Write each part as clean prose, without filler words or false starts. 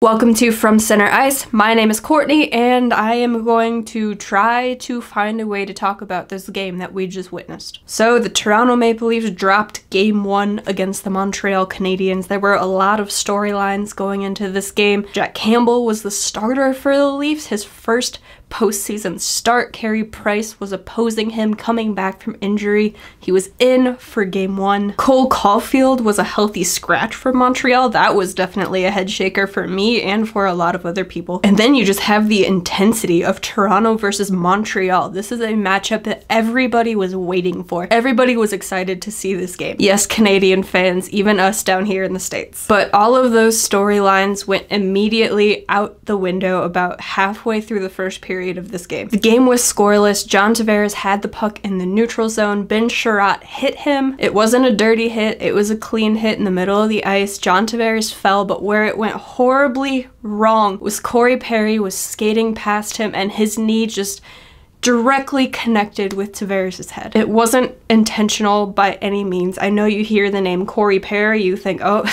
Welcome to From Center Ice. My name is Courtney, and I am going to try to find a way to talk about this game that we just witnessed. So, the Toronto Maple Leafs dropped Game 1 against the Montreal Canadiens. There were a lot of storylines going into this game. Jack Campbell was the starter for the Leafs, his first postseason start. Carey Price was opposing him coming back from injury. He was in for Game 1. Cole Caulfield was a healthy scratch for Montreal. That was definitely a head shaker for me and for a lot of other people. And then you just have the intensity of Toronto versus Montreal. This is a matchup that everybody was waiting for. Everybody was excited to see this game. Yes, Canadian fans, even us down here in the States. But all of those storylines went immediately out the window about halfway through the first period of this game. The game was scoreless. John Tavares had the puck in the neutral zone. Ben Sherratt hit him. It wasn't a dirty hit. It was a clean hit in the middle of the ice. John Tavares fell, but where it went horribly wrong was Corey Perry was skating past him and his knee just directly connected with Tavares' head. It wasn't intentional by any means. I know you hear the name Corey Perry, you think, oh,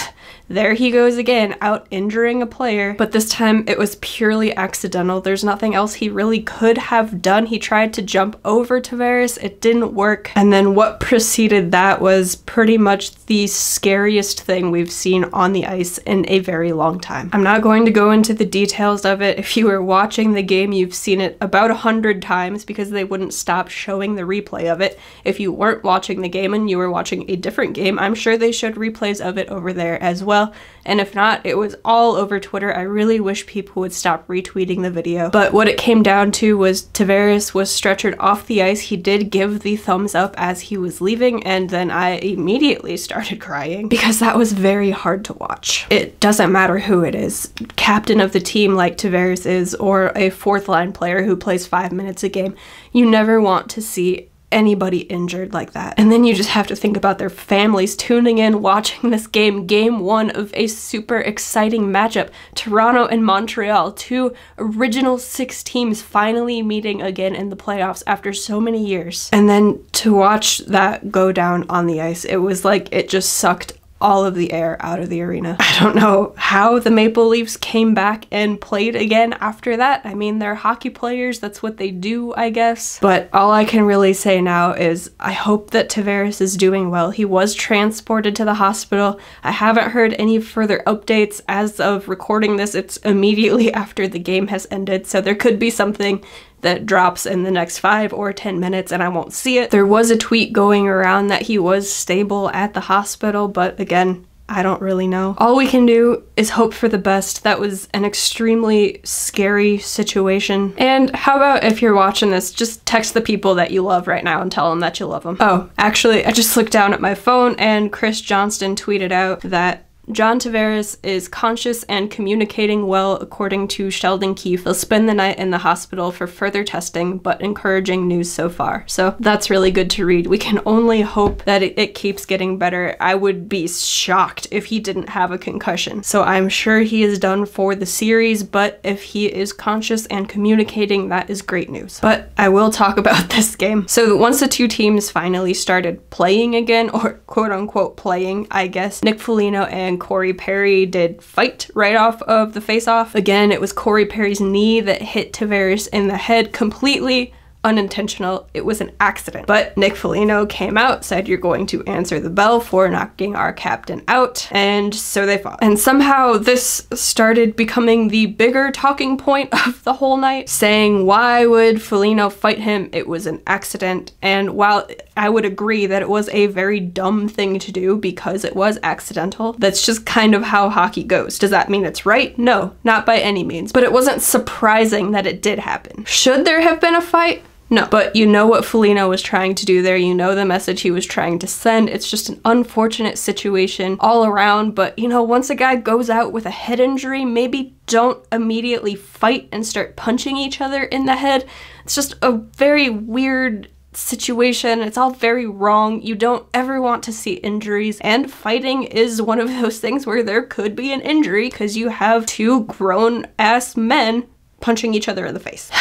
there he goes again, out injuring a player. But this time it was purely accidental. There's nothing else he really could have done. He tried to jump over Tavares. It didn't work. And then what preceded that was pretty much the scariest thing we've seen on the ice in a very long time. I'm not going to go into the details of it. If you were watching the game, you've seen it about 100 times because they wouldn't stop showing the replay of it. If you weren't watching the game and you were watching a different game, I'm sure they showed replays of it over there as well. And if not, it was all over Twitter. I really wish people would stop retweeting the video. But what it came down to was Tavares was stretchered off the ice. He did give the thumbs up as he was leaving, and then I immediately started crying because that was very hard to watch. It doesn't matter who it is, captain of the team like Tavares is, or a fourth line player who plays 5 minutes a game. You never want to see anybody injured like that. And then you just have to think about their families tuning in, watching this game, Game 1 of a super exciting matchup. Toronto and Montreal, two original 6 teams finally meeting again in the playoffs after so many years. And then to watch that go down on the ice, it was like it just sucked all of the air out of the arena. I don't know how the Maple Leafs came back and played again after that. I mean, they're hockey players, that's what they do, I guess. But all I can really say now is I hope that Tavares is doing well. He was transported to the hospital. I haven't heard any further updates as of recording this. It's immediately after the game has ended, so there could be something that drops in the next 5 or 10 minutes and I won't see it. There was a tweet going around that he was stable at the hospital, but again, I don't really know. All we can do is hope for the best. That was an extremely scary situation. And how about if you're watching this, just text the people that you love right now and tell them that you love them. Oh, actually, I just looked down at my phone and Chris Johnston tweeted out that John Tavares is conscious and communicating well according to Sheldon Keefe. He'll spend the night in the hospital for further testing, but encouraging news so far. So that's really good to read. We can only hope that it keeps getting better. I would be shocked if he didn't have a concussion. So I'm sure he is done for the series, but if he is conscious and communicating, that is great news. But I will talk about this game. So once the two teams finally started playing again, or quote unquote playing, I guess, Nick Foligno and Corey Perry did fight right off of the face-off. Again, it was Corey Perry's knee that hit Tavares in the head, completely unintentional. It was an accident. But Nick Foligno came out, said you're going to answer the bell for knocking our captain out, and so they fought. And somehow this started becoming the bigger talking point of the whole night, saying why would Foligno fight him? It was an accident. And while I would agree that it was a very dumb thing to do because it was accidental, that's just kind of how hockey goes. Does that mean it's right? No, not by any means. But it wasn't surprising that it did happen. Should there have been a fight? No, but you know what Foligno was trying to do there. You know the message he was trying to send. It's just an unfortunate situation all around. But, you know, once a guy goes out with a head injury, maybe don't immediately fight and start punching each other in the head. It's just a very weird situation. It's all very wrong. You don't ever want to see injuries, and fighting is one of those things where there could be an injury because you have two grown-ass men punching each other in the face.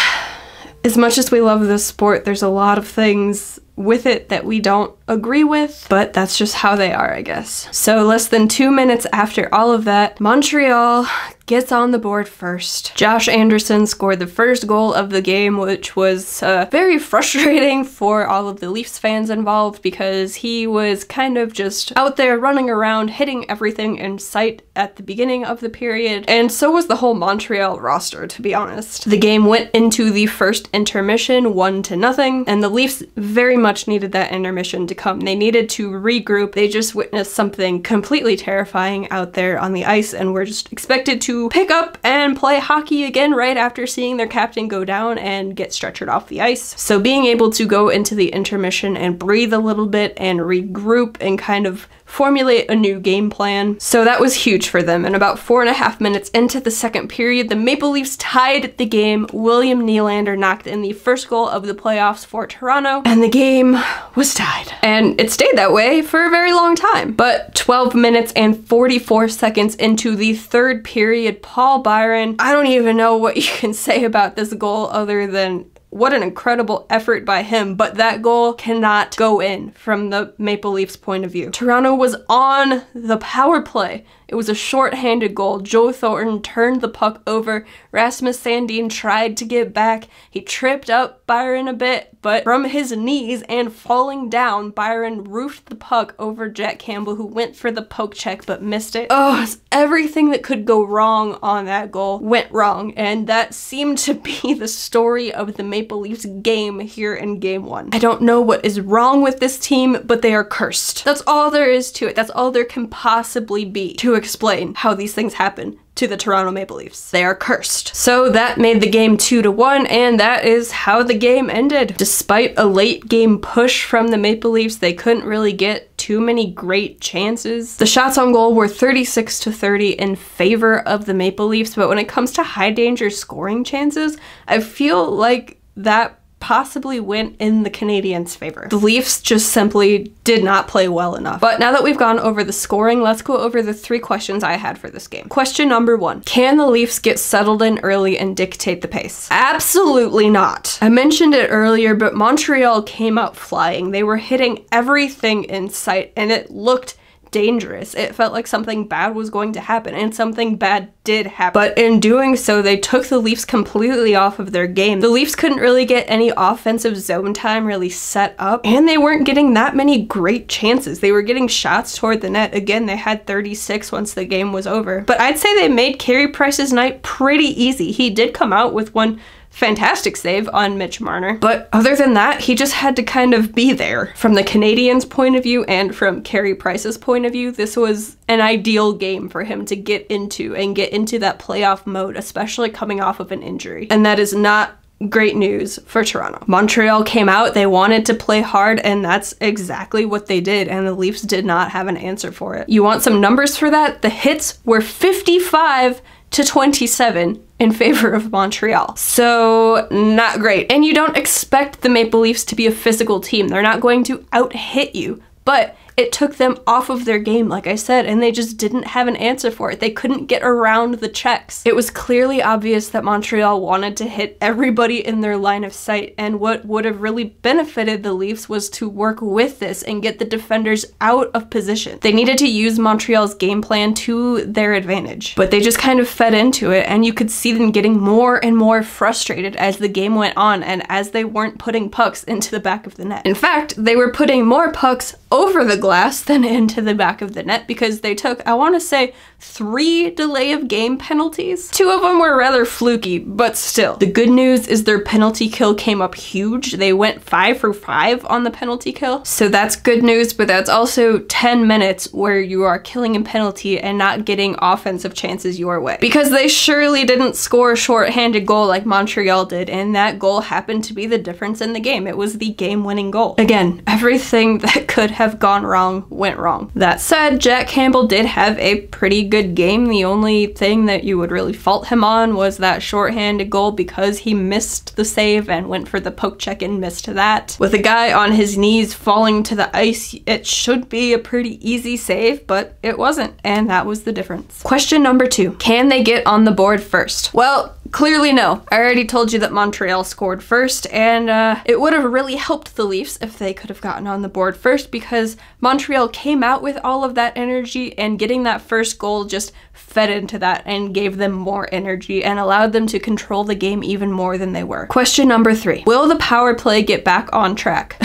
As much as we love this sport, there's a lot of things with it that we don't agree with, but that's just how they are, I guess. So less than 2 minutes after all of that, Montreal gets on the board first. Josh Anderson scored the first goal of the game, which was very frustrating for all of the Leafs fans involved because he was kind of just out there running around, hitting everything in sight at the beginning of the period, and so was the whole Montreal roster, to be honest. The game went into the first intermission 1-0, and the Leafs very much needed that intermission to come. They needed to regroup. They just witnessed something completely terrifying out there on the ice and were just expected to pick up and play hockey again right after seeing their captain go down and get stretchered off the ice. So being able to go into the intermission and breathe a little bit and regroup and kind of formulate a new game plan. So that was huge for them. And about 4.5 minutes into the second period, the Maple Leafs tied the game. William Nylander knocked in the first goal of the playoffs for Toronto, and the game was tied. And it stayed that way for a very long time. But 12 minutes and 44 seconds into the third period, Paul Byron, I don't even know what you can say about this goal other than what an incredible effort by him, but that goal cannot go in from the Maple Leafs' point of view. Toronto was on the power play. It was a short-handed goal. Joe Thornton turned the puck over. Rasmus Sandin tried to get back. He tripped up Byron a bit, but from his knees and falling down, Byron roofed the puck over Jack Campbell, who went for the poke check but missed it. Oh, everything that could go wrong on that goal went wrong, and that seemed to be the story of the Maple Leafs game here in Game 1. I don't know what is wrong with this team, but they are cursed. That's all there is to it. That's all there can possibly be to explain how these things happen to the Toronto Maple Leafs. They are cursed. So that made the game 2-1, and that is how the game ended. Despite a late game push from the Maple Leafs, they couldn't really get too many great chances. The shots on goal were 36-30 in favor of the Maple Leafs, but when it comes to high danger scoring chances, I feel like that possibly went in the Canadiens' favor. The Leafs just simply did not play well enough. But now that we've gone over the scoring, let's go over the 3 questions I had for this game. Question number 1. Can the Leafs get settled in early and dictate the pace? Absolutely not. I mentioned it earlier, but Montreal came out flying. They were hitting everything in sight, and it looked dangerous. It felt like something bad was going to happen, and something bad did happen. But in doing so, they took the Leafs completely off of their game. The Leafs couldn't really get any offensive zone time really set up, and they weren't getting that many great chances. They were getting shots toward the net. Again, they had 36 once the game was over. But I'd say they made Carey Price's night pretty easy. He did come out with one fantastic save on Mitch Marner. But other than that, he just had to kind of be there. From the Canadiens' point of view and from Carey Price's point of view, this was an ideal game for him to get into and get into that playoff mode, especially coming off of an injury. And that is not great news for Toronto. Montreal came out, they wanted to play hard, and that's exactly what they did, and the Leafs did not have an answer for it. You want some numbers for that? The hits were 55-27 in favor of Montreal. So not great. And you don't expect the Maple Leafs to be a physical team. They're not going to out-hit you, but it took them off of their game, like I said, and they just didn't have an answer for it. They couldn't get around the checks. It was clearly obvious that Montreal wanted to hit everybody in their line of sight, and what would have really benefited the Leafs was to work with this and get the defenders out of position. They needed to use Montreal's game plan to their advantage, but they just kind of fed into it, and you could see them getting more and more frustrated as the game went on and as they weren't putting pucks into the back of the net. In fact, they were putting more pucks over the glass than into the back of the net because they took, I want to say, 3 delay of game penalties. 2 of them were rather fluky, but still. The good news is their penalty kill came up huge. They went 5 for 5 on the penalty kill. So that's good news, but that's also 10 minutes where you are killing a penalty and not getting offensive chances your way. Because they surely didn't score a short-handed goal like Montreal did, and that goal happened to be the difference in the game. It was the game-winning goal. Again, everything that could have gone wrong went wrong. That said, Jack Campbell did have a pretty good game. The only thing that you would really fault him on was that shorthanded goal because he missed the save and went for the poke check and missed that. With a guy on his knees falling to the ice, it should be a pretty easy save, but it wasn't, and that was the difference. Question number 2. Can they get on the board first? Well, Clearly no. I already told you that Montreal scored first, and it would have really helped the Leafs if they could have gotten on the board first, because Montreal came out with all of that energy, and getting that first goal just fed into that and gave them more energy and allowed them to control the game even more than they were. Question number 3. Will the power play get back on track?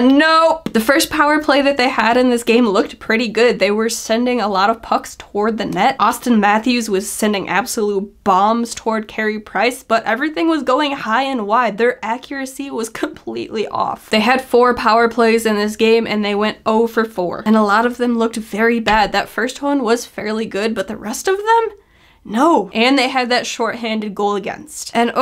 Nope. The first power play that they had in this game looked pretty good. They were sending a lot of pucks toward the net. Austin Matthews was sending absolute bombs toward Carey Price, but everything was going high and wide. Their accuracy was completely off. They had 4 power plays in this game and they went 0 for 4. And a lot of them looked very bad. That first one was fairly good, but the rest of them? No. And they had that shorthanded goal against. And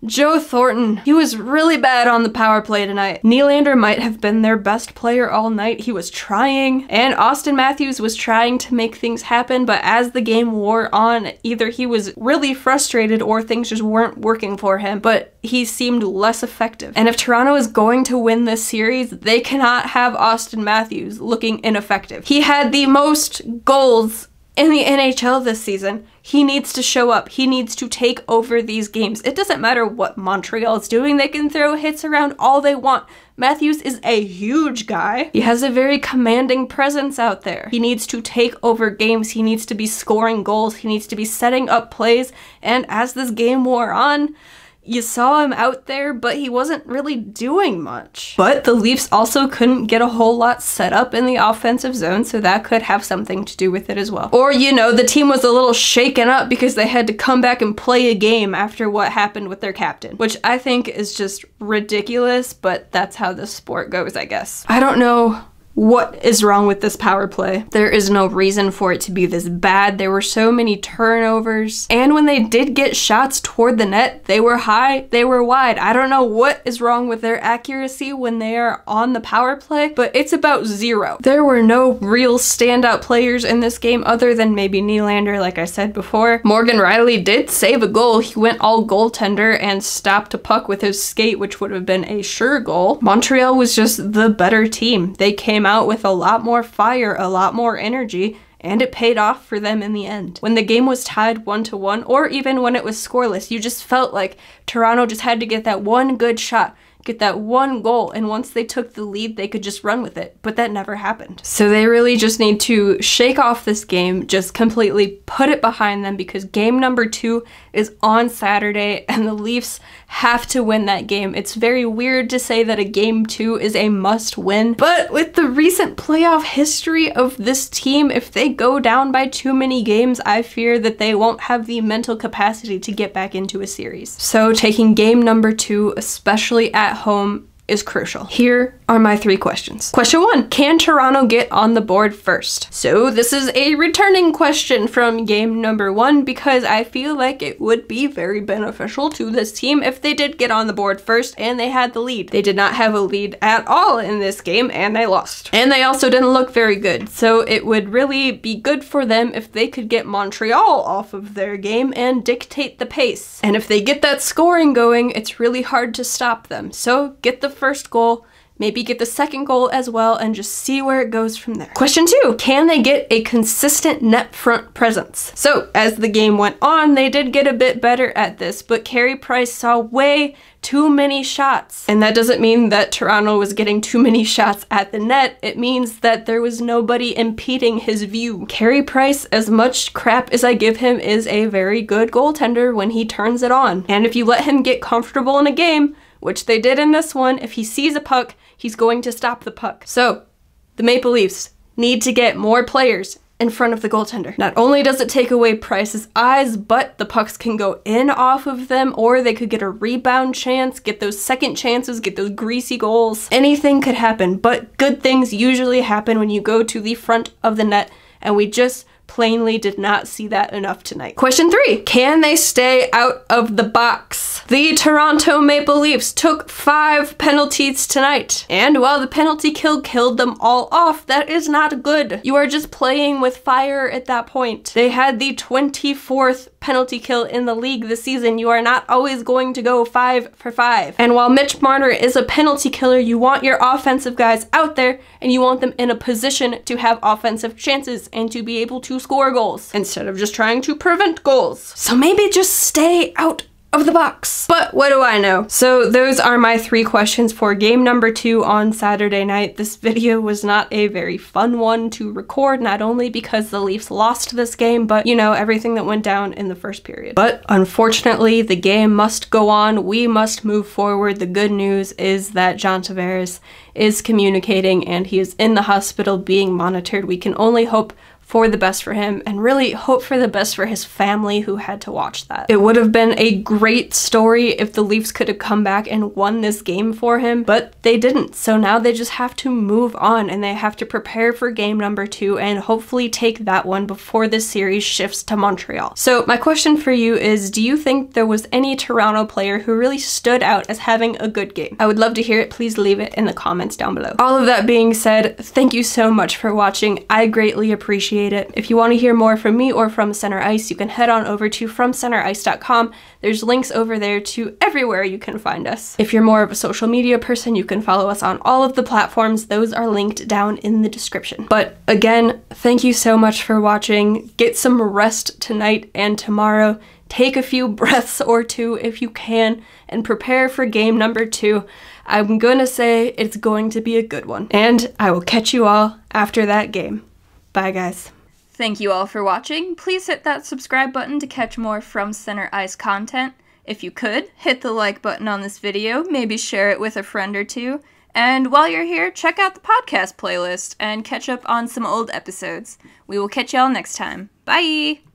Joe Thornton, he was really bad on the power play tonight. Nylander might have been their best player all night. He was trying, and Austin Matthews was trying to make things happen, but as the game wore on, either he was really frustrated or things just weren't working for him, but he seemed less effective. And if Toronto is going to win this series, they cannot have Austin Matthews looking ineffective. He had the most goals in the NHL this season. He needs to show up. He needs to take over these games. It doesn't matter what Montreal is doing. They can throw hits around all they want. Matthews is a huge guy. He has a very commanding presence out there. He needs to take over games. He needs to be scoring goals. He needs to be setting up plays. And as this game wore on, you saw him out there, but he wasn't really doing much. But the Leafs also couldn't get a whole lot set up in the offensive zone, so that could have something to do with it as well. Or, you know, the team was a little shaken up because they had to come back and play a game after what happened with their captain, which I think is just ridiculous, but that's how the sport goes, I guess. I don't know what is wrong with this power play. There is no reason for it to be this bad. There were so many turnovers. And when they did get shots toward the net, they were high, they were wide. I don't know what is wrong with their accuracy when they are on the power play, but it's about 0. There were no real standout players in this game other than maybe Nylander, like I said before. Morgan Rielly did save a goal. He went all goaltender and stopped a puck with his skate, which would have been a sure goal. Montreal was just the better team. They came out with a lot more fire, a lot more energy, and it paid off for them in the end. When the game was tied 1-1, or even when it was scoreless, you just felt like Toronto just had to get that one good shot, get that one goal, and once they took the lead, they could just run with it, but that never happened. So they really just need to shake off this game, just completely put it behind them, because game number 2 is on Saturday, and the Leafs have to win that game. It's very weird to say that a game 2 is a must win, but with the recent playoff history of this team, if they go down by too many games, I fear that they won't have the mental capacity to get back into a series. So taking game number 2, especially at home, is crucial. Here are my 3 questions. Question 1, can Toronto get on the board first? So this is a returning question from game number 1 because I feel like it would be very beneficial to this team if they did get on the board first and they had the lead. They did not have a lead at all in this game and they lost. And they also didn't look very good. So it would really be good for them if they could get Montreal off of their game and dictate the pace. And if they get that scoring going, it's really hard to stop them. So get the first goal, maybe get the second goal as well, and just see where it goes from there. Question 2, can they get a consistent net front presence? So as the game went on, they did get a bit better at this, but Carey Price saw way too many shots. And that doesn't mean that Toronto was getting too many shots at the net. It means that there was nobody impeding his view. Carey Price, as much crap as I give him, is a very good goaltender when he turns it on. And if you let him get comfortable in a game, which they did in this one, if he sees a puck, he's going to stop the puck. So the Maple Leafs need to get more players in front of the goaltender. Not only does it take away Price's eyes, but the pucks can go in off of them, or they could get a rebound chance, get those second chances, get those greasy goals. Anything could happen, but good things usually happen when you go to the front of the net, and we just plainly did not see that enough tonight. Question 3, can they stay out of the box? The Toronto Maple Leafs took 5 penalties tonight, and while the penalty kill killed them all off, that is not good. You are just playing with fire at that point. They had the 24th penalty kill in the league this season. You are not always going to go 5 for 5. And while Mitch Marner is a penalty killer, you want your offensive guys out there and you want them in a position to have offensive chances and to be able to score goals instead of just trying to prevent goals. So maybe just stay out of the box. But what do I know? So those are my 3 questions for game number 2 on Saturday night. This video was not a very fun one to record, not only because the Leafs lost this game, but you know, everything that went down in the first period. But unfortunately, the game must go on. We must move forward. The good news is that John Tavares is communicating and he is in the hospital being monitored. We can only hope for the best for him and really hope for the best for his family who had to watch that. It would have been a great story if the Leafs could have come back and won this game for him, but they didn't. So now they just have to move on and they have to prepare for game number 2 and hopefully take that one before this series shifts to Montreal. So my question for you is, do you think there was any Toronto player who really stood out as having a good game? I would love to hear it. Please leave it in the comments down below. All of that being said, thank you so much for watching. I greatly appreciate it. If you want to hear more from me or from Center Ice, you can head on over to FromCenterIce.com. There's links over there to everywhere you can find us. If you're more of a social media person, you can follow us on all of the platforms. Those are linked down in the description. But again, thank you so much for watching. Get some rest tonight and tomorrow. Take a few breaths or 2 if you can, and prepare for game number 2. I'm gonna say it's going to be a good one. And I will catch you all after that game. Bye, guys. Thank you all for watching. Please hit that subscribe button to catch more From Center Ice content. If you could, hit the like button on this video, maybe share it with a friend or 2. And while you're here, check out the podcast playlist and catch up on some old episodes. We will catch y'all next time. Bye!